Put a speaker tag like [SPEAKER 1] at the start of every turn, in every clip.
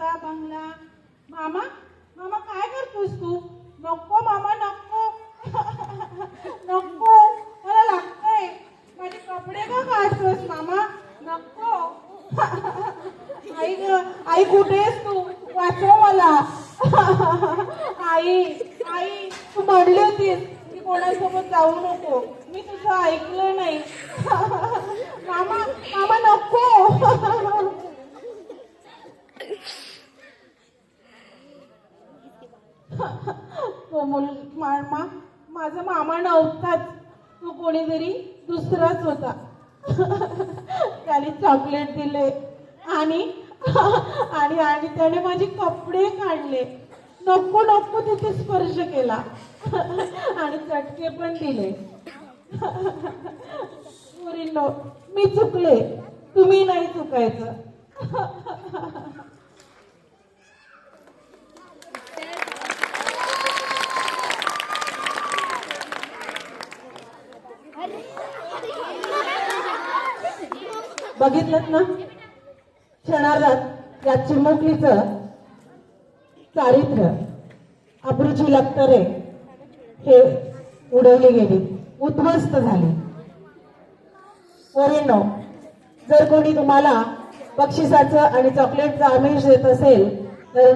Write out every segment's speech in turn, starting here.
[SPEAKER 1] पैसा बंगला. मामा मामा काय करतोस तू? नको मामा नको. नको मला लागतंय. माझे कपडे का काढतोस मामा? नको. आई ग आई कुठे आहेस तू? वाचव मला. आई आई तू म्हणली होतीस की कोणासोबत जाऊ नको. मी तुझं ऐकलं नाही. मामा मामा नको. कोमल मामा माझा मामा नव्हताच. तो कोणीतरी दुसराच होता. त्याने चॉकलेट दिले आणि आणि आणि त्याने माझे कपडे काढले. नको नको तिथे स्पर्श केला आणि चटके पण दिले. मुलींनो मी चुकले. तुम्ही नाही चुकायचं. बघितलं ना क्षणार्धात या चिमुकलीचं चारित्र्य अब्रूची लक्तरे हे उडवली गेली, उद्ध्वस्त झाली. पोरींनो, जर कोणी तुम्हाला बक्षिसाचं आणि चॉकलेटचं आमिष देत असेल तर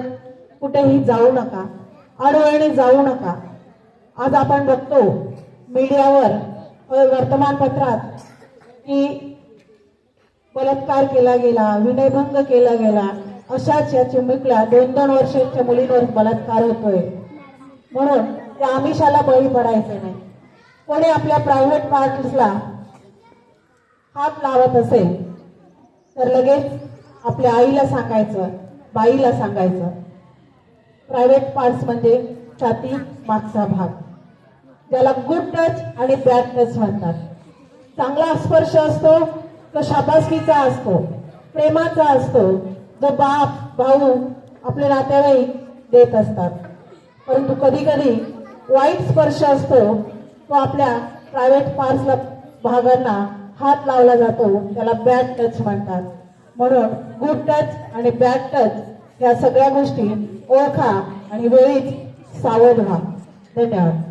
[SPEAKER 1] कुठेही जाऊ नका, आडवळणी जाऊ नका. आज आपण बघतो मीडियावर वर्तमानपत्रात की बलात्कार केला गेला, विनयभंग केला गेला. अशाच या चिमुकल्या 2-2 वर्षाच्या मुलींवर बलात्कार होतोय. म्हणून त्या आमिषाला बळी पडायचं नाही. कोणी आपल्या प्रायव्हेट पार्ट्सला हात लावत असेल तर लगेच आपल्या आईला सांगायचं, बाईला सांगायचं. प्रायव्हेट पार्ट्स म्हणजे छाती मागचा भाग, ज्याला गुड टच आणि बॅड टच म्हणतात. चांगला स्पर्श असतो तो शाबासकीचा असतो, प्रेमाचा असतो, जो बाप भाऊ आपले नातेवाईक देत असतात. परंतु कधी कधी वाईट स्पर्श असतो तो आपल्या प्रायव्हेट पार्ट्सला भागांना हात लावला जातो, त्याला बॅड टच म्हणतात. म्हणून गुड टच आणि बॅड टच या सगळ्या गोष्टी ओळखा आणि वेळीच सावध व्हा. धन्यवाद.